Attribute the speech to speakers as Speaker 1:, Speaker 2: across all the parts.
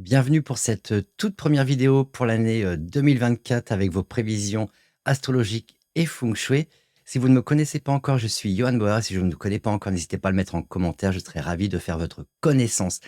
Speaker 1: Bienvenue pour cette toute première vidéo pour l'année 2024 avec vos prévisions astrologiques et feng shui. Si vous ne me connaissez pas encore, je suis Johan Boa. Si je ne vous connais pas encore, n'hésitez pas à le mettre en commentaire. Je serai ravi de faire votre connaissance.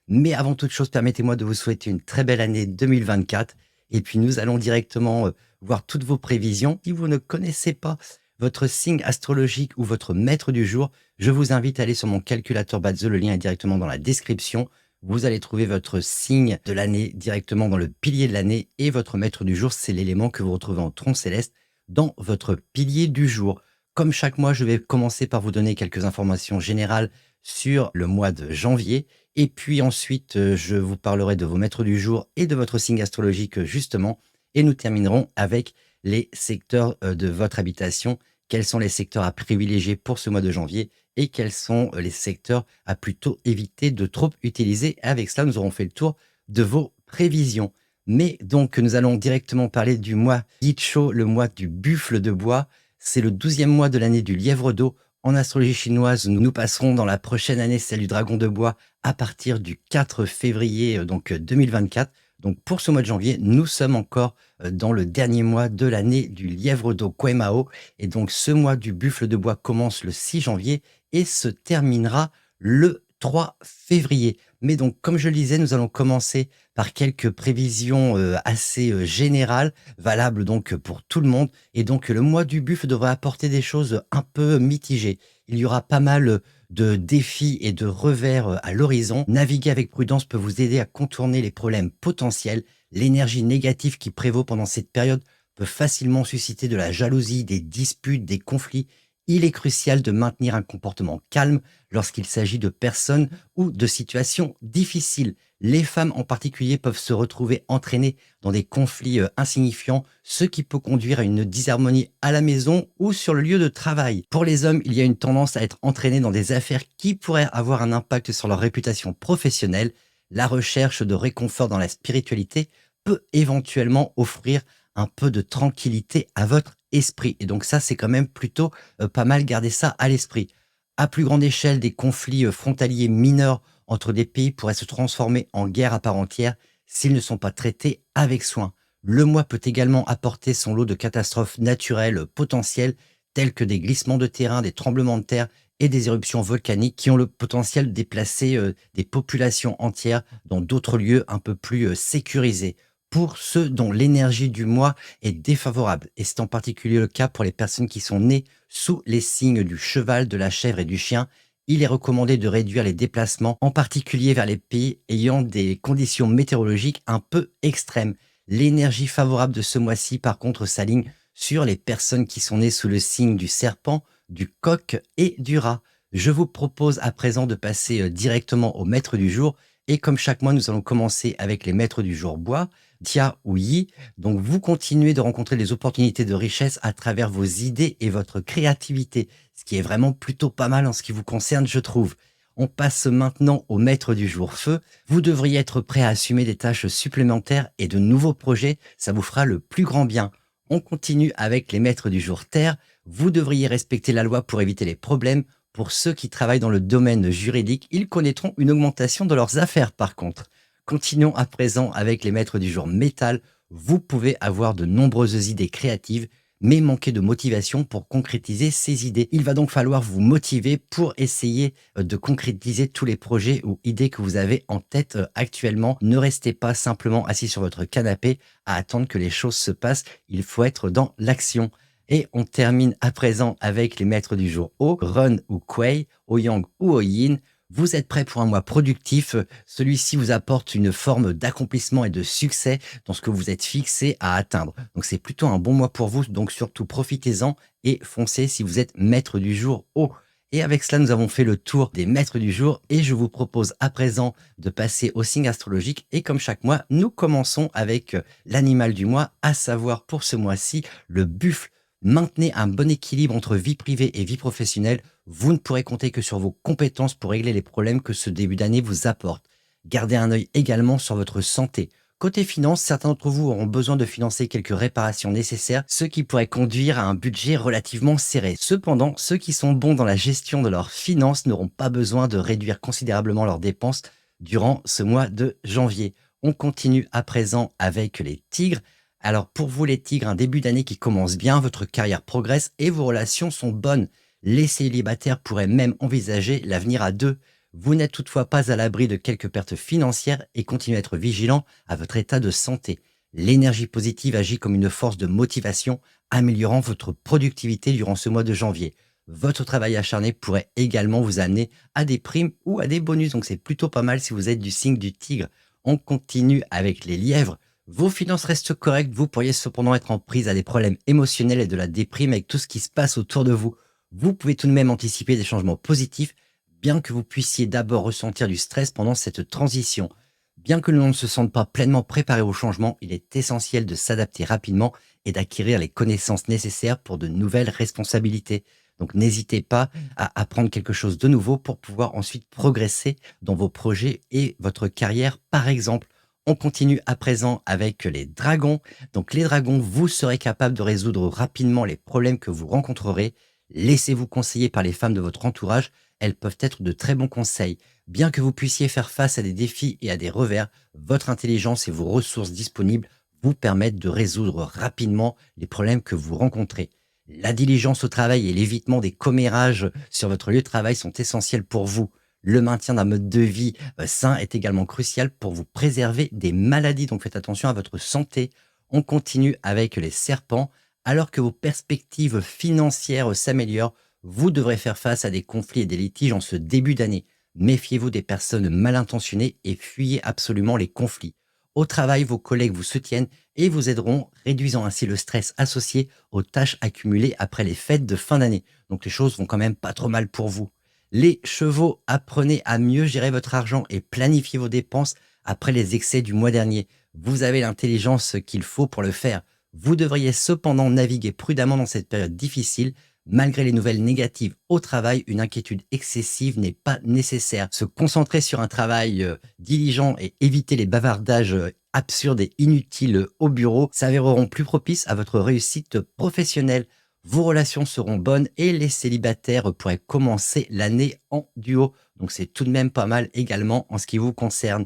Speaker 1: Mais avant toute chose, permettez-moi de vous souhaiter une très belle année 2024. Et puis nous allons directement voir toutes vos prévisions. Si vous ne connaissez pas votre signe astrologique ou votre maître du jour, je vous invite à aller sur mon calculateur Batzo. Le lien est directement dans la description. Vous allez trouver votre signe de l'année directement dans le pilier de l'année et votre maître du jour, c'est l'élément que vous retrouvez en tronc céleste dans votre pilier du jour. Comme chaque mois, je vais commencer par vous donner quelques informations générales sur le mois de janvier et puis ensuite, je vous parlerai de vos maîtres du jour et de votre signe astrologique justement et nous terminerons avec les secteurs de votre habitation. Quels sont les secteurs à privilégier pour ce mois de janvier et quels sont les secteurs à plutôt éviter de trop utiliser. Avec cela, nous aurons fait le tour de vos prévisions. Mais donc, nous allons directement parler du mois Yichou, le mois du buffle de bois. C'est le 12e mois de l'année du lièvre d'eau. En astrologie chinoise, nous passerons dans la prochaine année, celle du dragon de bois, à partir du 4 février 2024. Donc pour ce mois de janvier, nous sommes encore dans le dernier mois de l'année du lièvre d'eau Kuemao. Et donc ce mois du buffle de bois commence le 6 janvier et se terminera le 3 février. Mais donc, comme je le disais, nous allons commencer par quelques prévisions assez générales, valables donc pour tout le monde. Et donc, le mois du buffle devrait apporter des choses un peu mitigées. Il y aura pas mal de défis et de revers à l'horizon. Naviguer avec prudence peut vous aider à contourner les problèmes potentiels. L'énergie négative qui prévaut pendant cette période peut facilement susciter de la jalousie, des disputes, des conflits. Il est crucial de maintenir un comportement calme lorsqu'il s'agit de personnes ou de situations difficiles. Les femmes en particulier peuvent se retrouver entraînées dans des conflits insignifiants, ce qui peut conduire à une disharmonie à la maison ou sur le lieu de travail. Pour les hommes, il y a une tendance à être entraînés dans des affaires qui pourraient avoir un impact sur leur réputation professionnelle. La recherche de réconfort dans la spiritualité peut éventuellement offrir un peu de tranquillité à votre esprit. Et donc ça, c'est quand même plutôt pas mal garder ça à l'esprit. À plus grande échelle, des conflits frontaliers mineurs entre des pays pourraient se transformer en guerre à part entière s'ils ne sont pas traités avec soin. Le mois peut également apporter son lot de catastrophes naturelles potentielles telles que des glissements de terrain, des tremblements de terre et des éruptions volcaniques qui ont le potentiel de déplacer des populations entières dans d'autres lieux un peu plus sécurisés. Pour ceux dont l'énergie du mois est défavorable, et c'est en particulier le cas pour les personnes qui sont nées sous les signes du cheval, de la chèvre et du chien, il est recommandé de réduire les déplacements, en particulier vers les pays ayant des conditions météorologiques un peu extrêmes. L'énergie favorable de ce mois-ci, par contre, s'aligne sur les personnes qui sont nées sous le signe du serpent, du coq et du rat. Je vous propose à présent de passer directement au maître du jour, et comme chaque mois, nous allons commencer avec les maîtres du jour bois, Tia ou Yi. Donc, vous continuez de rencontrer des opportunités de richesse à travers vos idées et votre créativité, ce qui est vraiment plutôt pas mal en ce qui vous concerne, je trouve. On passe maintenant au maître du jour feu. Vous devriez être prêt à assumer des tâches supplémentaires et de nouveaux projets. Ça vous fera le plus grand bien. On continue avec les maîtres du jour terre. Vous devriez respecter la loi pour éviter les problèmes. Pour ceux qui travaillent dans le domaine juridique, ils connaîtront une augmentation de leurs affaires par contre. Continuons à présent avec les maîtres du jour métal. Vous pouvez avoir de nombreuses idées créatives, mais manquer de motivation pour concrétiser ces idées. Il va donc falloir vous motiver pour essayer de concrétiser tous les projets ou idées que vous avez en tête actuellement. Ne restez pas simplement assis sur votre canapé à attendre que les choses se passent. Il faut être dans l'action. Et on termine à présent avec les maîtres du jour O, Run ou Kuei, O Yang ou O Yin. Vous êtes prêts pour un mois productif. Celui-ci vous apporte une forme d'accomplissement et de succès dans ce que vous êtes fixé à atteindre. Donc c'est plutôt un bon mois pour vous. Donc surtout profitez-en et foncez si vous êtes maître du jour O. Et avec cela, nous avons fait le tour des maîtres du jour et je vous propose à présent de passer au signe astrologique. Et comme chaque mois, nous commençons avec l'animal du mois, à savoir pour ce mois-ci, le buffle. Maintenez un bon équilibre entre vie privée et vie professionnelle. Vous ne pourrez compter que sur vos compétences pour régler les problèmes que ce début d'année vous apporte. Gardez un œil également sur votre santé. Côté finance, certains d'entre vous auront besoin de financer quelques réparations nécessaires, ce qui pourrait conduire à un budget relativement serré. Cependant, ceux qui sont bons dans la gestion de leurs finances n'auront pas besoin de réduire considérablement leurs dépenses durant ce mois de janvier. On continue à présent avec les tigres. Alors pour vous les tigres, un début d'année qui commence bien, votre carrière progresse et vos relations sont bonnes. Les célibataires pourraient même envisager l'avenir à deux. Vous n'êtes toutefois pas à l'abri de quelques pertes financières et continuez à être vigilant à votre état de santé. L'énergie positive agit comme une force de motivation, améliorant votre productivité durant ce mois de janvier. Votre travail acharné pourrait également vous amener à des primes ou à des bonus, donc c'est plutôt pas mal si vous êtes du signe du tigre. On continue avec les lièvres. Vos finances restent correctes, vous pourriez cependant être en prise à des problèmes émotionnels et de la déprime avec tout ce qui se passe autour de vous. Vous pouvez tout de même anticiper des changements positifs, bien que vous puissiez d'abord ressentir du stress pendant cette transition. Bien que l'on ne se sente pas pleinement préparé au changement, il est essentiel de s'adapter rapidement et d'acquérir les connaissances nécessaires pour de nouvelles responsabilités. Donc n'hésitez pas à apprendre quelque chose de nouveau pour pouvoir ensuite progresser dans vos projets et votre carrière, par exemple. On continue à présent avec les dragons. Donc les dragons, vous serez capable de résoudre rapidement les problèmes que vous rencontrerez. Laissez-vous conseiller par les femmes de votre entourage, elles peuvent être de très bons conseils. Bien que vous puissiez faire face à des défis et à des revers, votre intelligence et vos ressources disponibles vous permettent de résoudre rapidement les problèmes que vous rencontrez. La diligence au travail et l'évitement des commérages sur votre lieu de travail sont essentiels pour vous. Le maintien d'un mode de vie sain est également crucial pour vous préserver des maladies, donc faites attention à votre santé. On continue avec les serpents. Alors que vos perspectives financières s'améliorent, vous devrez faire face à des conflits et des litiges en ce début d'année. Méfiez-vous des personnes mal intentionnées et fuyez absolument les conflits. Au travail, vos collègues vous soutiennent et vous aideront, réduisant ainsi le stress associé aux tâches accumulées après les fêtes de fin d'année. Donc les choses vont quand même pas trop mal pour vous. Les chevaux, apprenez à mieux gérer votre argent et planifiez vos dépenses après les excès du mois dernier. Vous avez l'intelligence qu'il faut pour le faire. Vous devriez cependant naviguer prudemment dans cette période difficile. Malgré les nouvelles négatives au travail, une inquiétude excessive n'est pas nécessaire. Se concentrer sur un travail diligent et éviter les bavardages absurdes et inutiles au bureau s'avéreront plus propices à votre réussite professionnelle. Vos relations seront bonnes et les célibataires pourraient commencer l'année en duo. Donc c'est tout de même pas mal également en ce qui vous concerne.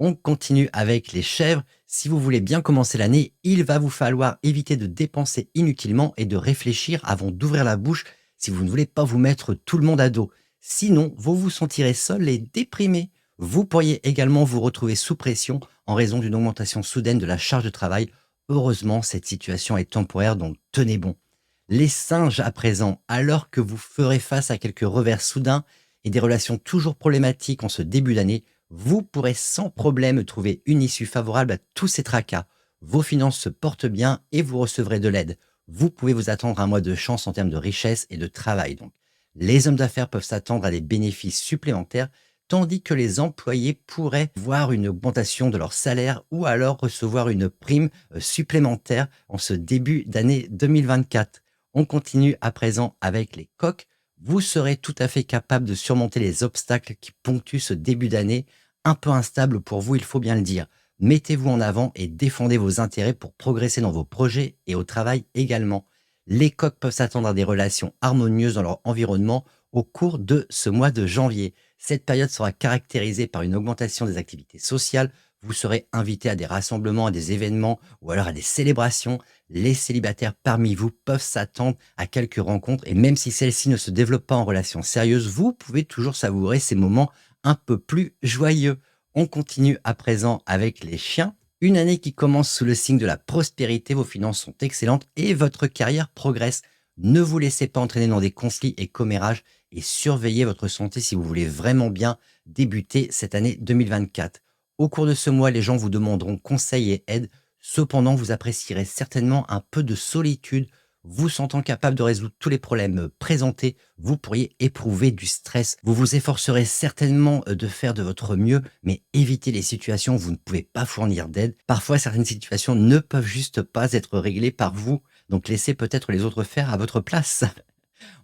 Speaker 1: On continue avec les chèvres. Si vous voulez bien commencer l'année, il va vous falloir éviter de dépenser inutilement et de réfléchir avant d'ouvrir la bouche si vous ne voulez pas vous mettre tout le monde à dos. Sinon, vous vous sentirez seul et déprimé. Vous pourriez également vous retrouver sous pression en raison d'une augmentation soudaine de la charge de travail. Heureusement, cette situation est temporaire, donc tenez bon. Les singes à présent, alors que vous ferez face à quelques revers soudains et des relations toujours problématiques en ce début d'année, vous pourrez sans problème trouver une issue favorable à tous ces tracas. Vos finances se portent bien et vous recevrez de l'aide. Vous pouvez vous attendre à un mois de chance en termes de richesse et de travail. Donc, les hommes d'affaires peuvent s'attendre à des bénéfices supplémentaires, tandis que les employés pourraient voir une augmentation de leur salaire ou alors recevoir une prime supplémentaire en ce début d'année 2024. On continue à présent avec les coqs. Vous serez tout à fait capable de surmonter les obstacles qui ponctuent ce début d'année un peu instable pour vous, il faut bien le dire. Mettez-vous en avant et défendez vos intérêts pour progresser dans vos projets et au travail également. Les coqs peuvent s'attendre à des relations harmonieuses dans leur environnement au cours de ce mois de janvier. Cette période sera caractérisée par une augmentation des activités sociales. Vous serez invité à des rassemblements, à des événements ou alors à des célébrations. Les célibataires parmi vous peuvent s'attendre à quelques rencontres et même si celles-ci ne se développent pas en relation sérieuse, vous pouvez toujours savourer ces moments un peu plus joyeux. On continue à présent avec les chiens. Une année qui commence sous le signe de la prospérité, vos finances sont excellentes et votre carrière progresse. Ne vous laissez pas entraîner dans des conflits et commérages et surveillez votre santé si vous voulez vraiment bien débuter cette année 2024. Au cours de ce mois, les gens vous demanderont conseils et aide. Cependant, vous apprécierez certainement un peu de solitude. Vous sentant capable de résoudre tous les problèmes présentés, vous pourriez éprouver du stress. Vous vous efforcerez certainement de faire de votre mieux, mais évitez les situations où vous ne pouvez pas fournir d'aide. Parfois, certaines situations ne peuvent juste pas être réglées par vous, donc laissez peut-être les autres faire à votre place.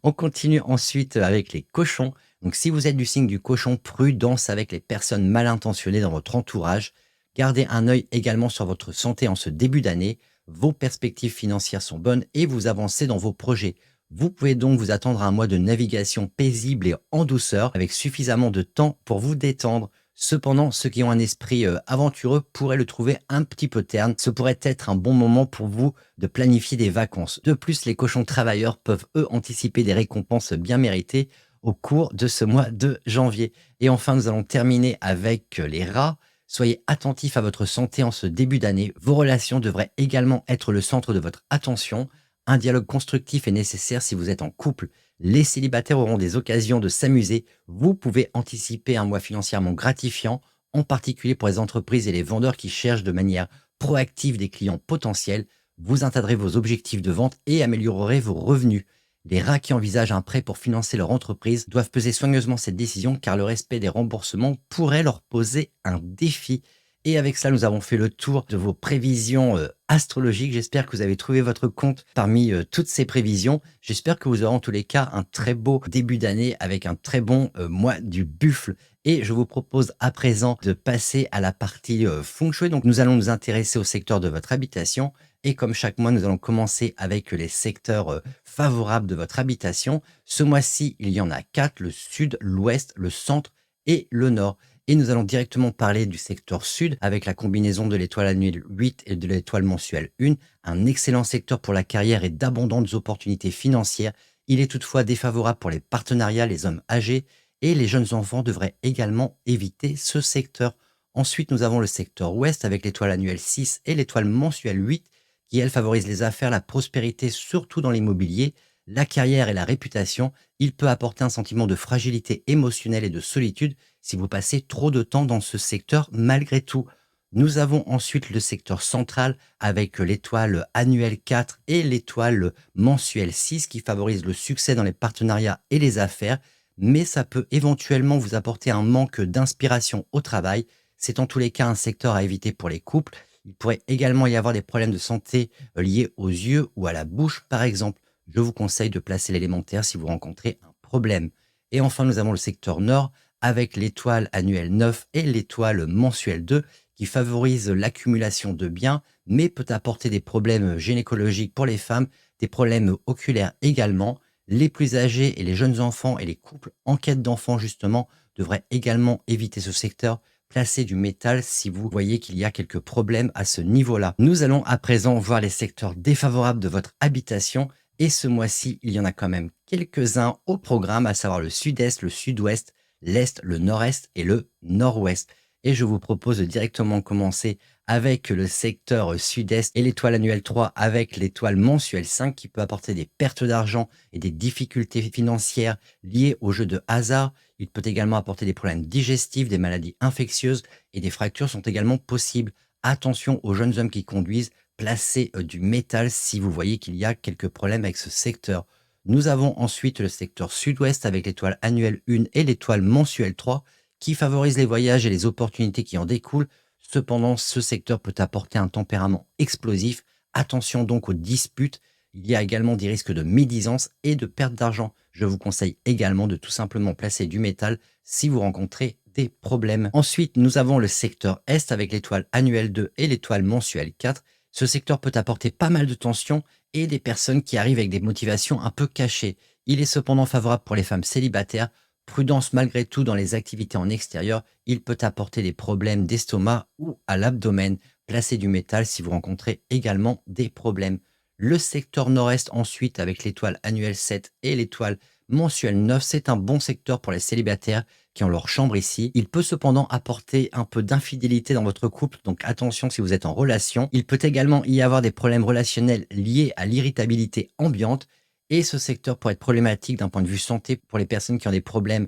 Speaker 1: On continue ensuite avec les cochons. Donc si vous êtes du signe du cochon, prudence avec les personnes mal intentionnées dans votre entourage. Gardez un œil également sur votre santé en ce début d'année. Vos perspectives financières sont bonnes et vous avancez dans vos projets. Vous pouvez donc vous attendre à un mois de navigation paisible et en douceur avec suffisamment de temps pour vous détendre. Cependant, ceux qui ont un esprit aventureux pourraient le trouver un petit peu terne. Ce pourrait être un bon moment pour vous de planifier des vacances. De plus, les cochons travailleurs peuvent, eux, anticiper des récompenses bien méritées au cours de ce mois de janvier. Et enfin, nous allons terminer avec les rats. Soyez attentifs à votre santé en ce début d'année. Vos relations devraient également être le centre de votre attention. Un dialogue constructif est nécessaire si vous êtes en couple. Les célibataires auront des occasions de s'amuser. Vous pouvez anticiper un mois financièrement gratifiant, en particulier pour les entreprises et les vendeurs qui cherchent de manière proactive des clients potentiels. Vous atteindrez vos objectifs de vente et améliorerez vos revenus. Les rats qui envisagent un prêt pour financer leur entreprise doivent peser soigneusement cette décision car le respect des remboursements pourrait leur poser un défi. Et avec cela, nous avons fait le tour de vos prévisions astrologiques. J'espère que vous avez trouvé votre compte parmi toutes ces prévisions. J'espère que vous aurez en tous les cas un très beau début d'année avec un très bon mois du buffle. Et je vous propose à présent de passer à la partie feng shui. Donc nous allons nous intéresser au secteur de votre habitation. Et comme chaque mois, nous allons commencer avec les secteurs favorables de votre habitation. Ce mois-ci, il y en a 4, le sud, l'ouest, le centre et le nord. Et nous allons directement parler du secteur sud avec la combinaison de l'étoile annuelle 8 et de l'étoile mensuelle 1, un excellent secteur pour la carrière et d'abondantes opportunités financières. Il est toutefois défavorable pour les partenariats, les hommes âgés et les jeunes enfants devraient également éviter ce secteur. Ensuite, nous avons le secteur ouest avec l'étoile annuelle 6 et l'étoile mensuelle 8 qui, elles, favorisent les affaires, la prospérité, surtout dans l'immobilier, la carrière et la réputation. Il peut apporter un sentiment de fragilité émotionnelle et de solitude si vous passez trop de temps dans ce secteur malgré tout. Nous avons ensuite le secteur central avec l'étoile annuelle 4 et l'étoile mensuelle 6 qui favorisent le succès dans les partenariats et les affaires, mais ça peut éventuellement vous apporter un manque d'inspiration au travail. C'est en tous les cas un secteur à éviter pour les couples. Il pourrait également y avoir des problèmes de santé liés aux yeux ou à la bouche, par exemple. Je vous conseille de placer l'élémentaire si vous rencontrez un problème. Et enfin, nous avons le secteur nord avec l'étoile annuelle 9 et l'étoile mensuelle 2 qui favorise l'accumulation de biens, mais peut apporter des problèmes gynécologiques pour les femmes, des problèmes oculaires également. Les plus âgés et les jeunes enfants et les couples en quête d'enfants, justement, devraient également éviter ce secteur. Placez du métal si vous voyez qu'il y a quelques problèmes à ce niveau-là. Nous allons à présent voir les secteurs défavorables de votre habitation. Et ce mois-ci, il y en a quand même quelques-uns au programme, à savoir le sud-est, le sud-ouest, l'est, le nord-est et le nord-ouest. Et je vous propose de directement commencer avec le secteur sud-est et l'étoile annuelle 3 avec l'étoile mensuelle 5 qui peut apporter des pertes d'argent et des difficultés financières liées au jeu de hasard. Il peut également apporter des problèmes digestifs, des maladies infectieuses et des fractures sont également possibles. Attention aux jeunes hommes qui conduisent, placez du métal si vous voyez qu'il y a quelques problèmes avec ce secteur. Nous avons ensuite le secteur sud-ouest avec l'étoile annuelle 1 et l'étoile mensuelle 3 qui favorisent les voyages et les opportunités qui en découlent. Cependant, ce secteur peut apporter un tempérament explosif. Attention donc aux disputes. Il y a également des risques de médisance et de perte d'argent. Je vous conseille également de tout simplement placer du métal si vous rencontrez des problèmes. Ensuite, nous avons le secteur Est avec l'étoile annuelle 2 et l'étoile mensuelle 4. Ce secteur peut apporter pas mal de tensions et des personnes qui arrivent avec des motivations un peu cachées. Il est cependant favorable pour les femmes célibataires. Prudence malgré tout dans les activités en extérieur, il peut apporter des problèmes d'estomac ou à l'abdomen. Placez du métal si vous rencontrez également des problèmes. Le secteur nord-est ensuite avec l'étoile annuelle 7 et l'étoile mensuelle 9, c'est un bon secteur pour les célibataires qui ont leur chambre ici. Il peut cependant apporter un peu d'infidélité dans votre couple, donc attention si vous êtes en relation. Il peut également y avoir des problèmes relationnels liés à l'irritabilité ambiante. Et ce secteur pourrait être problématique d'un point de vue santé pour les personnes qui ont des problèmes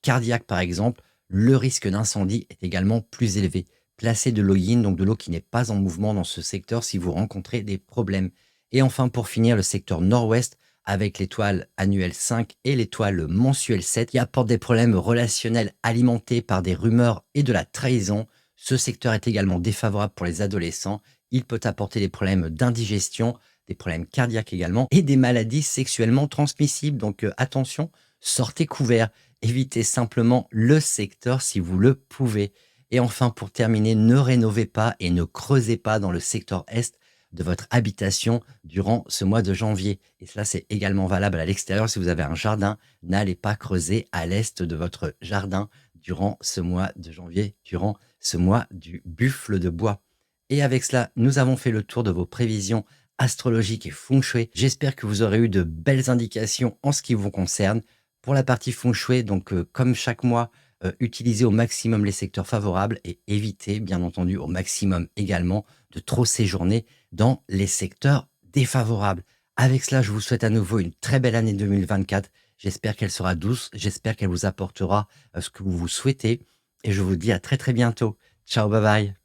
Speaker 1: cardiaques, par exemple. Le risque d'incendie est également plus élevé. Placez de l'eau yin, donc de l'eau qui n'est pas en mouvement dans ce secteur si vous rencontrez des problèmes. Et enfin, pour finir, le secteur nord-ouest avec l'étoile annuelle 5 et l'étoile mensuelle 7 qui apportent des problèmes relationnels alimentés par des rumeurs et de la trahison. Ce secteur est également défavorable pour les adolescents. Il peut apporter des problèmes d'indigestion, des problèmes cardiaques également et des maladies sexuellement transmissibles. Donc attention, sortez couvert, évitez simplement le secteur si vous le pouvez. Et enfin, pour terminer, ne rénovez pas et ne creusez pas dans le secteur est de votre habitation durant ce mois de janvier. Et cela, c'est également valable à l'extérieur. Si vous avez un jardin, n'allez pas creuser à l'est de votre jardin durant ce mois de janvier, durant ce mois du buffle de bois. Et avec cela, nous avons fait le tour de vos prévisions astrologiques et feng shui. J'espère que vous aurez eu de belles indications en ce qui vous concerne. Pour la partie feng shui, donc comme chaque mois, utilisez au maximum les secteurs favorables et évitez, bien entendu, au maximum également de trop séjourner dans les secteurs défavorables. Avec cela, je vous souhaite à nouveau une très belle année 2024. J'espère qu'elle sera douce, j'espère qu'elle vous apportera ce que vous souhaitez et je vous dis à très très bientôt. Ciao, bye bye.